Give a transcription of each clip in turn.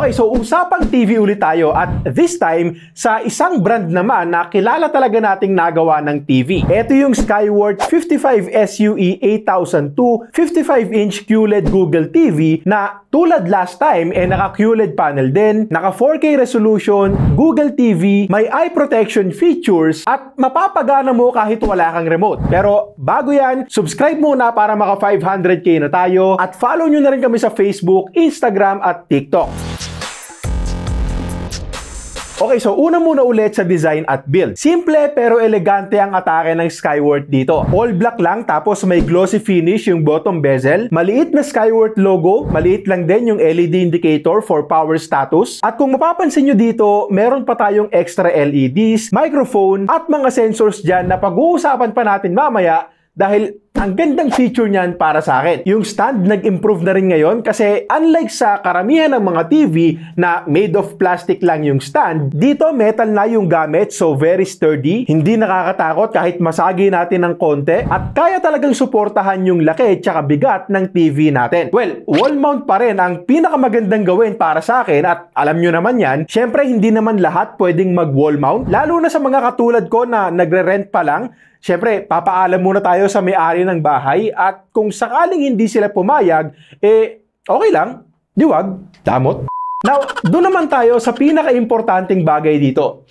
Okay, so usapang TV ulit tayo at this time sa isang brand naman na kilala talaga nating nagawa ng TV. Ito yung Skyworth 55 SUE 8002 55-inch QLED Google TV na tulad last time naka QLED panel din, naka 4K resolution, Google TV, may eye protection features at mapapagana mo kahit wala kang remote. Pero bago yan, subscribe muna para maka 500k na tayo at follow nyo na rin kami sa Facebook, Instagram at TikTok. Okay, so una muna ulit sa design at build. Simple pero elegante ang atake ng Skyworth dito. All black lang tapos may glossy finish yung bottom bezel. Maliit na Skyworth logo, maliit lang din yung LED indicator for power status. At kung mapapansin nyo dito, meron pa tayong extra LEDs, microphone at mga sensors dyan na pag-uusapan pa natin mamaya dahil ang gandang feature niyan para sa akin. Yung stand nag-improve na rin ngayon kasi unlike sa karamihan ng mga TV na made of plastic lang yung stand, dito metal na yung gamit so very sturdy, hindi nakakatakot kahit masagi natin ng konti at kaya talagang suportahan yung laki at bigat ng TV natin. Well, wall mount pa rin ang pinakamagandang gawin para sa akin at alam nyo naman yan, syempre hindi naman lahat pwedeng mag wall mount, lalo na sa mga katulad ko na nagre-rent pa lang. Siyempre, papaalam muna tayo sa may-ari ng bahay at kung sakaling hindi sila pumayag, okay lang, diwag, damot. Now, doon naman tayo sa pinaka-importanting bagay dito.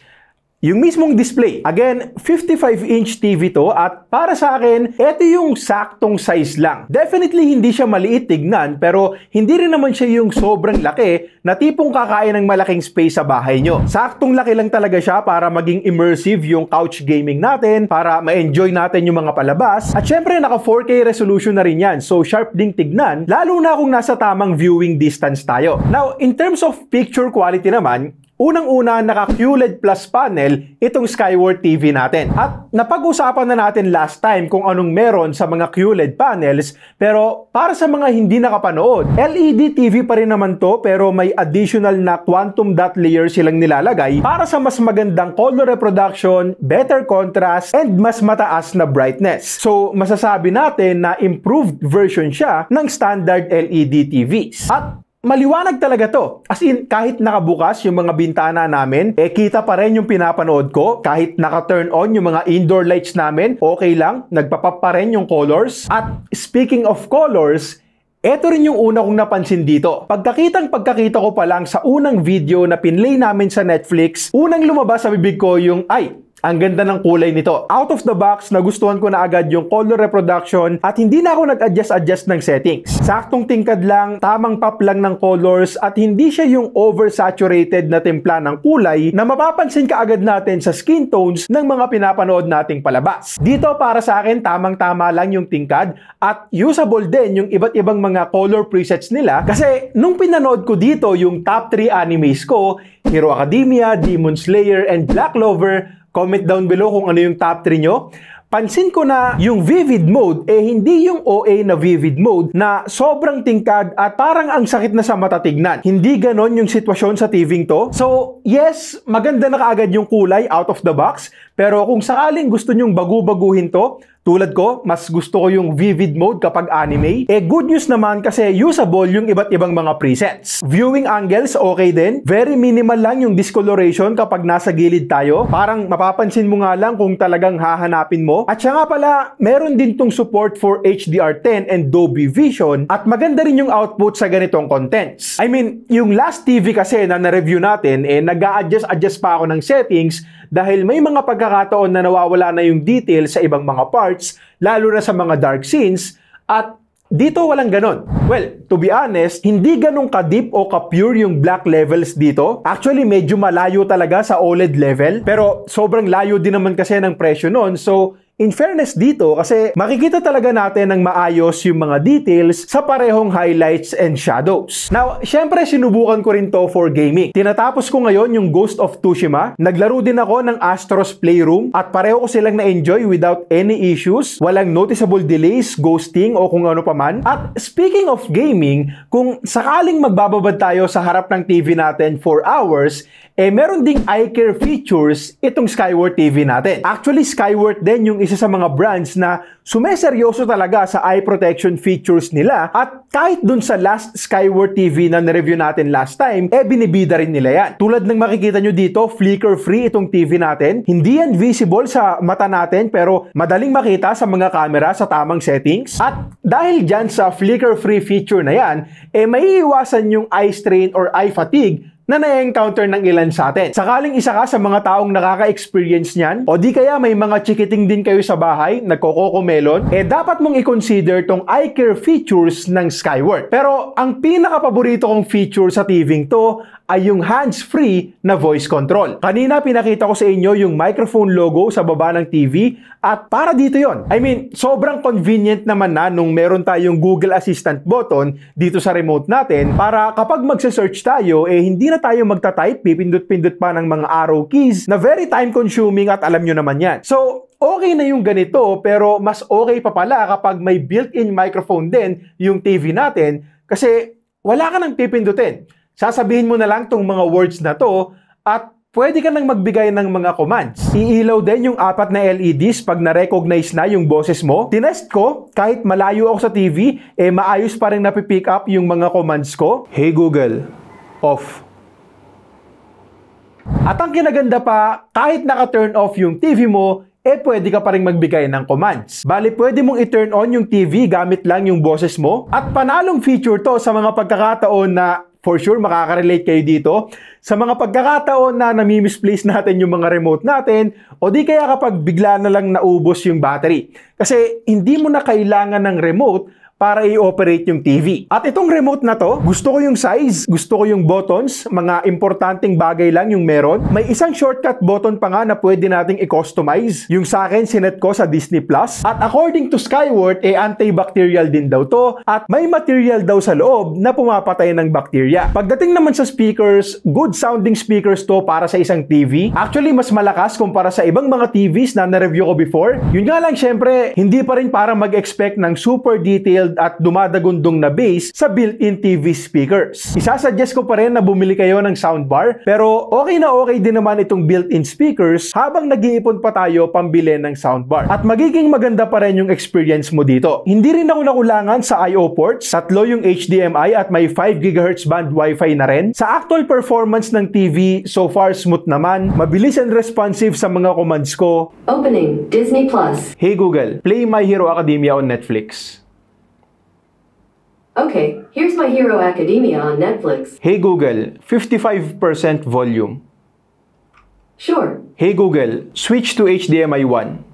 Yung mismong display. Again, 55-inch TV to at para sa akin, ito yung saktong size lang. Definitely hindi siya maliit tignan pero hindi rin naman siya yung sobrang laki na tipong kakain ng malaking space sa bahay nyo. Saktong laki lang talaga siya para maging immersive yung couch gaming natin, para ma-enjoy natin yung mga palabas. At syempre, naka 4K resolution na rin yan. So, sharp ding tignan, lalo na kung nasa tamang viewing distance tayo. Now, in terms of picture quality naman, unang-una, naka QLED Plus panel itong Skyworth TV natin. At napag-usapan na natin last time kung anong meron sa mga QLED panels, pero para sa mga hindi nakapanood, LED TV pa rin naman to pero may additional na quantum dot layer silang nilalagay para sa mas magandang color reproduction, better contrast, and mas mataas na brightness. So, masasabi natin na improved version siya ng standard LED TVs. At maliwanag talaga to. As in, kahit nakabukas yung mga bintana namin, kita pa rin yung pinapanood ko. Kahit naka-turn on yung mga indoor lights namin, okay lang. Nagpapap pa rin yung colors. At speaking of colors, eto rin yung una kong napansin dito. Pagkakita ko pa lang sa unang video na pinlay namin sa Netflix, unang lumabas sa bibig ko yung, ang ganda ng kulay nito. Out of the box, nagustuhan ko na agad yung color reproduction at hindi na ako nag-adjust ng settings. Saktong tingkad lang, tamang pop lang ng colors at hindi siya yung oversaturated na timpla ng kulay na mapapansin ka agad natin sa skin tones ng mga pinapanood nating palabas. Dito para sa akin, tamang-tama lang yung tingkad at usable din yung iba't ibang mga color presets nila kasi nung pinanood ko dito yung top 3 animes ko, Hero Academia, Demon Slayer, and Black Clover. Comment down below kung ano yung top 3 nyo. Pansin ko na yung vivid mode, hindi yung OA na vivid mode na sobrang tingkad at parang ang sakit na sa mata tignan. Hindi ganon yung sitwasyon sa TV to. So, yes, maganda na kaagad yung kulay out of the box. Pero kung sakaling gusto nyong bagu-baguhin to, tulad ko, mas gusto ko yung vivid mode kapag anime. Good news naman kasi usable yung iba't ibang mga presets. Viewing angles, okay din. Very minimal lang yung discoloration kapag nasa gilid tayo. Parang mapapansin mo nga lang kung talagang hahanapin mo. At siya nga pala, meron din tong support for HDR10 and Dolby Vision at maganda rin yung output sa ganitong contents. I mean, yung last TV kasi na na-review natin, nag-a-adjust pa ako ng settings dahil may mga pagkakataon na nawawala na yung detail sa ibang mga parts, lalo na sa mga dark scenes, at dito walang ganon. Well, to be honest, hindi ganun ka-deep o ka-pure yung black levels dito. Actually, medyo malayo talaga sa OLED level, pero sobrang layo din naman kasi ng presyo nun, so in fairness dito, kasi makikita talaga natin ng maayos yung mga details sa parehong highlights and shadows. Now, syempre sinubukan ko rin to for gaming. Tinatapos ko ngayon yung Ghost of Tsushima. Naglaro din ako ng Astro's Playroom at pareho ko silang na-enjoy without any issues. Walang noticeable delays, ghosting o kung ano pa man. At speaking of gaming, kung sakaling magbababad tayo sa harap ng TV natin for hours, meron ding eye care features itong Skyworth TV natin. Actually, Skyworth din yung isa sa mga brands na sumeseryoso talaga sa eye protection features nila, at kahit dun sa last Skyward TV na na-review natin last time, binibida rin nila yan. Tulad ng makikita nyo dito, flicker-free itong TV natin. Hindi yan visible sa mata natin pero madaling makita sa mga camera sa tamang settings. At dahil dyan sa flicker-free feature na yan, maiiwasan yung eye strain or eye fatigue na na-encounter ng ilan sa atin. Sakaling isa ka sa mga taong nakaka-experience niyan, o di kaya may mga chikiting din kayo sa bahay, nagkokokomelon, dapat mong i-consider tong eye care features ng Skyward. Pero ang pinaka-paborito kong feature sa TV to ay yung hands-free na voice control. Kanina pinakita ko sa inyo yung microphone logo sa baba ng TV at para dito yon. I mean, sobrang convenient naman na nung meron tayong Google Assistant button dito sa remote natin para kapag magse-search tayo, hindi na tayo magta-type, pipindot-pindot pa ng mga arrow keys na very time-consuming at alam nyo naman yan. So, okay na yung ganito pero mas okay pa pala kapag may built-in microphone din yung TV natin kasi wala ka nang pipindutin. Sasabihin mo na lang tong mga words na to at pwede ka nang magbigay ng mga commands. Iilaw din yung 4 na LEDs pag na-recognize na yung boses mo. Tinest ko, kahit malayo ako sa TV, maayos pa rin napipick up yung mga commands ko. Hey Google, off. At ang kinaganda pa, kahit naka-turn off yung TV mo, pwede ka pa rin magbigay ng commands. Bali, pwede mong i-turn on yung TV gamit lang yung boses mo. At panalong feature to sa mga pagkakataon na for sure, makaka-relate kayo dito. Sa mga pagkakataon na nami-misplace natin yung mga remote natin, o di kaya kapag bigla na lang naubos yung battery. Kasi hindi mo na kailangan ng remote para i-operate yung TV. At itong remote na to, gusto ko yung size, gusto ko yung buttons, mga importanteng bagay lang yung meron. May isang shortcut button pa nga na pwede nating i-customize. Yung sa akin, sinet ko sa Disney Plus. At according to Skyward, antibacterial din daw to. At may material daw sa loob na pumapatay ng bacteria. Pagdating naman sa speakers, good sounding speakers to para sa isang TV. Actually, mas malakas kumpara sa ibang mga TVs na na-review ko before. Yun nga lang, syempre, hindi pa rin para mag-expect ng super detailed at dumadagundong na bass sa built-in TV speakers. Isasuggest ko pa rin na bumili kayo ng soundbar, pero okay na okay din naman itong built-in speakers habang nag-iipon pa tayo pambili ng soundbar. At magiging maganda pa rin yung experience mo dito. Hindi rin ako nakulangan sa I/O ports, 3 yung HDMI at may 5 GHz band Wi-Fi na rin. Sa actual performance ng TV, so far smooth naman, mabilis and responsive sa mga commands ko. Opening Disney Plus. Hey Google, play My Hero Academia on Netflix. Okay, here's My Hero Academia on Netflix. Hey Google, 55% volume. Sure. Hey Google, switch to HDMI 1.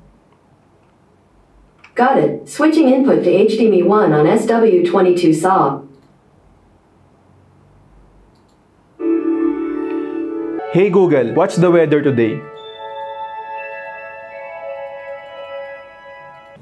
Got it. Switching input to HDMI 1 on SW22 SAW. Hey Google, what's the weather today?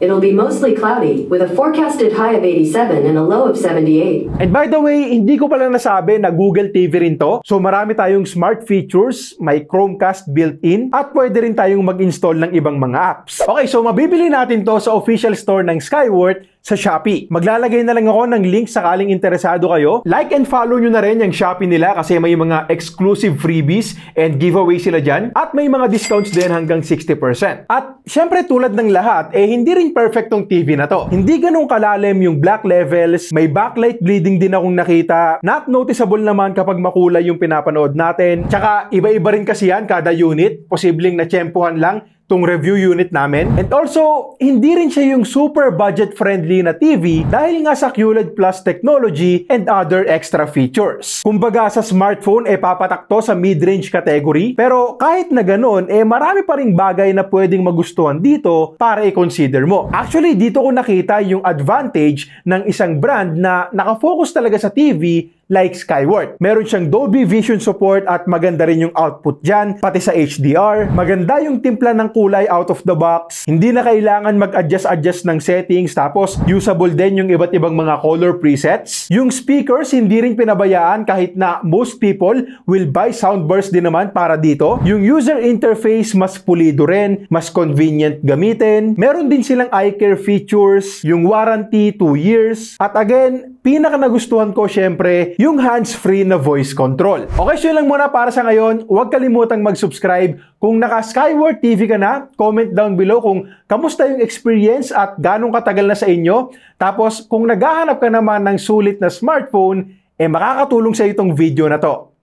It'll be mostly cloudy, with a forecasted high of 87 and a low of 78. And by the way, hindi ko pala nasabi na Google TV rin to. So marami tayong smart features, may Chromecast built-in, at pwede rin tayong mag-install ng ibang mga apps. Okay, so mabibili natin to sa official store ng Skyward sa Shopee. Maglalagay na lang ako ng link sakaling interesado kayo. Like and follow nyo na rin yung Shopee nila kasi may mga exclusive freebies and giveaway sila dyan. At may mga discounts din hanggang 60%. At syempre tulad ng lahat, hindi rin perfect tong TV na to. Hindi ganun kalalim yung black levels, may backlight bleeding din akong nakita. Not noticeable naman kapag makulay yung pinapanood natin. Tsaka iba-iba rin kasi yan kada unit. Posibleng na-tsempuhan lang tong review unit namin. And also, hindi rin siya yung super budget-friendly na TV dahil nga sa QLED Plus technology and other extra features. Kumbaga sa smartphone, papatak to sa mid-range category. Pero kahit na ganun, marami pa ring bagay na pwedeng magustuhan dito para i-consider mo. Actually, dito ko nakita yung advantage ng isang brand na nakafocus talaga sa TV like Skyward. Meron siyang Dolby Vision support at maganda rin yung output dyan, pati sa HDR. Maganda yung timpla ng kulay out of the box. Hindi na kailangan mag-adjust ng settings, tapos usable din yung iba't ibang mga color presets. Yung speakers, hindi rin pinabayaan kahit na most people will buy soundbars din naman para dito. Yung user interface, mas pulido rin, mas convenient gamitin. Meron din silang eye care features, yung warranty 2 years. At again, pinaka nagustuhan ko syempre yung hands-free na voice control. Okay, so yun lang muna para sa ngayon. Huwag kalimutang mag-subscribe. Kung naka Skyward TV ka na, comment down below kung kamusta yung experience at ganong katagal na sa inyo. Tapos kung naghahanap ka naman ng sulit na smartphone, makakatulong sa itong video na to.